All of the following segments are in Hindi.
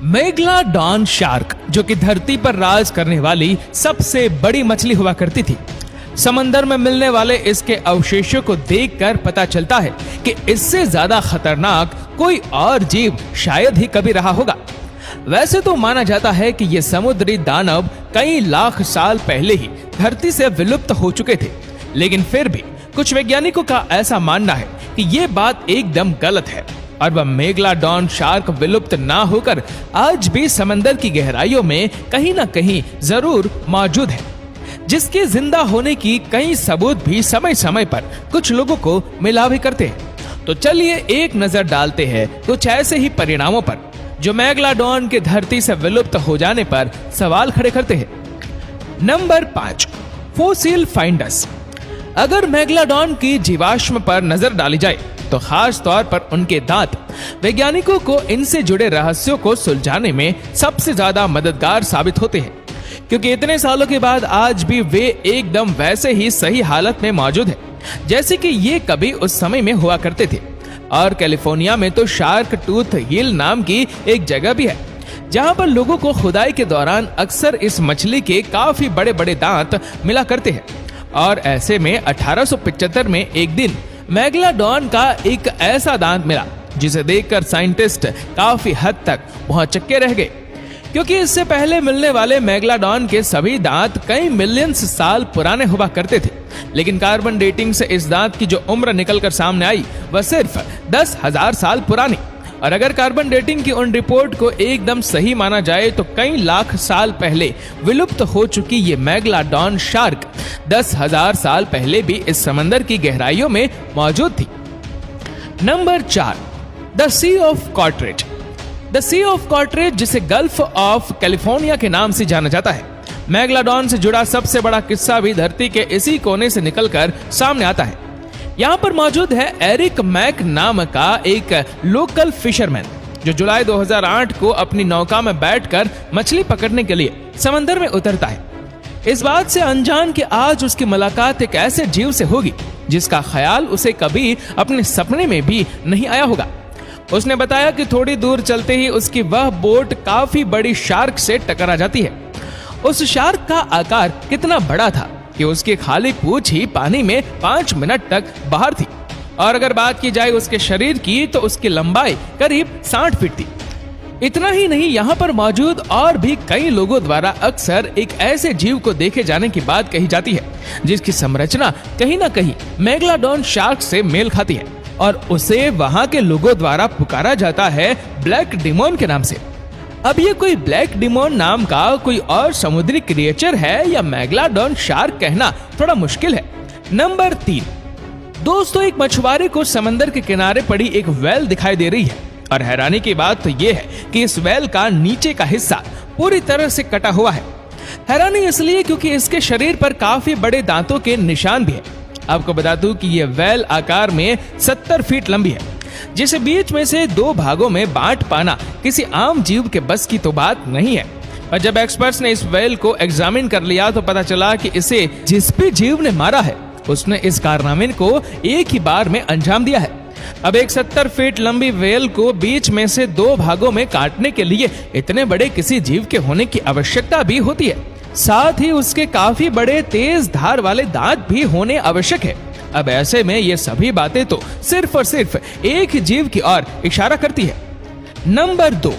मेगलाडॉन शार्क, जो कि धरती पर राज करने वाली सबसे बड़ी मछली हुआ करती थी। समंदर में मिलने वाले इसके अवशेषों को देखकर पता चलता है कि इससे ज्यादा खतरनाक कोई और जीव शायद ही कभी रहा होगा। वैसे तो माना जाता है कि ये समुद्री दानव कई लाख साल पहले ही धरती से विलुप्त हो चुके थे, लेकिन फिर भी कुछ वैज्ञानिकों का ऐसा मानना है कि ये बात एकदम गलत है और वह मेगलाडॉन शार्क विलुप्त ना होकर आज भी समंदर की गहराइयों में कहीं ना कहीं जरूर मौजूद है, जिसके जिंदा होने की कई सबूत भी समय समय पर कुछ लोगों को मिला भी करते हैं। तो चलिए एक नजर डालते हैं कुछ ऐसे ही परिणामों पर जो मेगलाडॉन के धरती से विलुप्त हो जाने पर सवाल खड़े करते हैं। Number 5, fossil finders. अगर मेगलाडॉन की जीवाश्म पर नजर डाली जाए तो खास तौर पर उनके दांत वैज्ञानिकों को इनसे जुड़े रहस्यों को सुलझाने में सबसे ज्यादा मददगार साबित होते हैं, क्योंकि इतने सालों के बाद आज भी वे एकदम वैसे ही सही हालत में मौजूद हैं जैसे कि ये कभी उस समय में हुआ करते थे। और कैलिफोर्निया में तो शार्क टूथ हिल नाम की एक जगह भी है, जहां पर लोगों को खुदाई के दौरान अक्सर इस मछली के काफी बड़े बड़े दांत मिला करते हैं। और ऐसे में 1875 में एक दिन मेगलाडॉन का एक ऐसा दांत मिला जिसे देखकर साइंटिस्ट काफी हद तक भौचक्के रह गए, क्योंकि इससे पहले मिलने वाले मेगलाडॉन के सभी दांत कई मिलियंस साल पुराने हुआ करते थे, लेकिन कार्बन डेटिंग से इस दांत की जो उम्र निकलकर सामने आई वह सिर्फ 10,000 साल पुरानी। और अगर कार्बन डेटिंग की उन रिपोर्ट को एकदम सही माना जाए तो कई लाख साल पहले विलुप्त हो चुकी ये मेगलाडॉन शार्क 10,000 साल पहले भी इस समंदर की गहराइयों में मौजूद थी। Number 4, the sea of Cortez. The sea of Cortez, जिसे गल्फ ऑफ कैलिफोर्निया के नाम से जाना जाता है, मेगलाडॉन से जुड़ा सबसे बड़ा किस्सा भी धरती के इसी कोने से निकलकर सामने आता है। यहाँ पर मौजूद है एरिक मैक नाम का एक लोकल फिशरमैन, जो जुलाई 2008 को अपनी नौका में बैठकर मछली पकड़ने के लिए समंदर में उतरता है, इस बात से अनजान कि आज उसकी मुलाकात एक ऐसे जीव से होगी जिसका ख्याल उसे कभी अपने सपने में भी नहीं आया होगा। उसने बताया कि थोड़ी दूर चलते ही उसकी वह बोट काफी बड़ी शार्क से टकरा जाती है। उस शार्क का आकार कितना बड़ा था कि उसकी खाली पूंछ ही पानी में 5 मिनट तक बाहर थी, और अगर बात की जाए उसके शरीर की तो उसकी लंबाई करीब 60 फीट थी। इतना ही नहीं, यहाँ पर मौजूद और भी कई लोगों द्वारा अक्सर एक ऐसे जीव को देखे जाने की बात कही जाती है जिसकी संरचना कहीं ना कहीं मेगलाडॉन शार्क से मेल खाती है, और उसे वहां के लोगों द्वारा पुकारा जाता है ब्लैक डिमोन के नाम से। अब ये कोई ब्लैक डिमोन नाम का कोई और समुद्री क्रिएचर है या मेगलाडॉन शार्क कहना थोड़ा मुश्किल है। नंबर 3, दोस्तों, एक मछुआरे को समंदर के किनारे पड़ी एक वेल दिखाई दे रही है, और हैरानी की बात तो ये है कि इस वेल का नीचे का हिस्सा पूरी तरह से कटा हुआ है। हैरानी इसलिए क्योंकि इसके शरीर पर काफी बड़े दांतों के निशान भी है। आपको बता दूं कि ये वेल आकार में 70 फीट लंबी है, जिसे बीच में से 2 भागों में बांट पाना किसी आम जीव के बस की तो बात नहीं है। और जब एक्सपर्ट्स ने इस वेल को एग्जामिन कर लिया तो पता चला कि इसे जिस भी जीव ने मारा है उसने इस कारनामे को एक ही बार में अंजाम दिया है। अब एक 70 फीट लंबी वेल को बीच में से 2 भागों में काटने के लिए इतने बड़े किसी जीव के होने की आवश्यकता भी होती है, साथ ही उसके काफी बड़े तेज धार वाले दांत भी होने आवश्यक है। अब ऐसे में ये सभी बातें तो सिर्फ और सिर्फ एक जीव की ओर इशारा करती है। Number 2,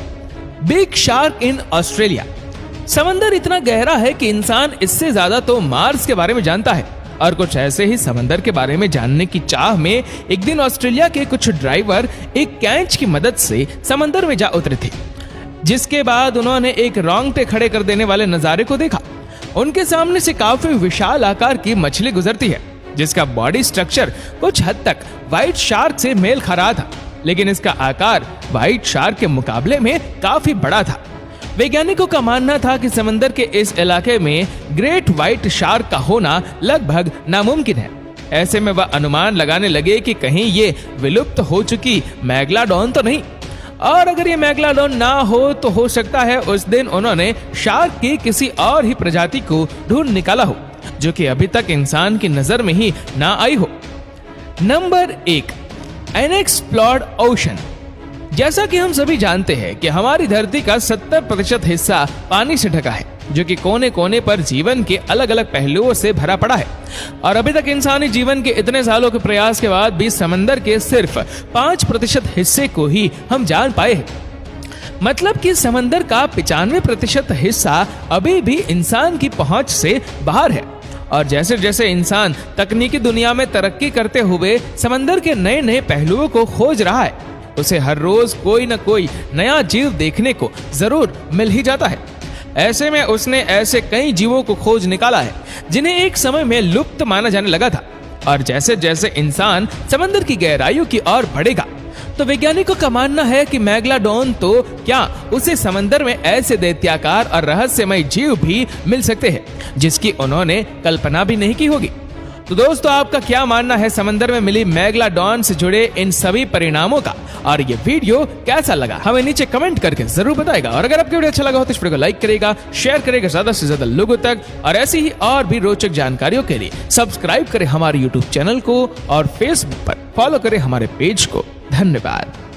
big shark in Australia. समंदर इतना गहरा है कि इंसान इससे ज्यादा तो मार्स के बारे में जानता है, और कुछ ऐसे ही समंदर के बारे में जानने की चाह में एक दिन ऑस्ट्रेलिया के कुछ ड्राइवर एक कैंच की मदद से समंदर में जा उतरे थे, जिसके बाद उन्होंने एक रोंगटे खड़े कर देने वाले नजारे को देखा। उनके सामने से काफी विशाल आकार की मछली गुजरती है, जिसका बॉडी स्ट्रक्चर कुछ हद तक व्हाइट शार्क से मेल खा रहा था, लेकिन इसका आकार व्हाइट शार्क के मुकाबले में काफी बड़ा था। वैज्ञानिकों का मानना था कि समंदर के इस इलाके में ग्रेट व्हाइट शार्क का होना लगभग नामुमकिन है। ऐसे में वह अनुमान लगाने लगे कि कहीं ये विलुप्त हो चुकी मेगलाडॉन तो नहीं, और अगर ये मेगलाडॉन ना हो तो हो सकता है उस दिन उन्होंने शार्क की किसी और ही प्रजाति को ढूंढ निकाला हो, जो कि अभी तक इंसान की नजर में ही ना आई हो। Number 1, unexplored ocean. जैसा कि हम सभी जानते हैं कि हमारी धरती का 70% हिस्सा पानी से ढका है, जो कि कोने कोने पर जीवन के अलग अलग पहलुओं से भरा पड़ा है। और अभी तक इंसानी जीवन के इतने सालों के प्रयास के बाद भी समंदर के सिर्फ 5% हिस्से को ही हम जान पाए हैं। मतलब कि समंदर का 95% हिस्सा अभी भी इंसान की पहुंच से बाहर है। और जैसे जैसे इंसान तकनीकी दुनिया में तरक्की करते हुए समंदर के नए नए पहलुओं को खोज रहा है, उसे हर रोज कोई न कोई नया जीव देखने को जरूर मिल ही जाता है। ऐसे में उसने ऐसे कई जीवों को खोज निकाला है जिन्हें एक समय में लुप्त माना जाने लगा था। और जैसे जैसे इंसान समंदर की गहराइयों की ओर बढ़ेगा, तो वैज्ञानिकों का मानना है कि मेगालोडॉन तो क्या, उसे समंदर में ऐसे दैत्याकार और रहस्यमय जीव भी मिल सकते हैं जिसकी उन्होंने कल्पना भी नहीं की होगी। तो दोस्तों, आपका क्या मानना है समंदर में मिली मेगालोडॉन से जुड़े इन सभी परिणामों का, और ये वीडियो कैसा लगा हमें नीचे कमेंट करके जरूर बताएगा। और अगर आपको वीडियो अच्छा लगा हो तो इस वीडियो को लाइक करेगा, शेयर करेगा ज्यादा से ज्यादा लोगों तक, और ऐसी ही और भी रोचक जानकारियों के लिए सब्सक्राइब करें हमारे यूट्यूब चैनल को और फेसबुक पर फॉलो करें हमारे पेज को। धन्यवाद।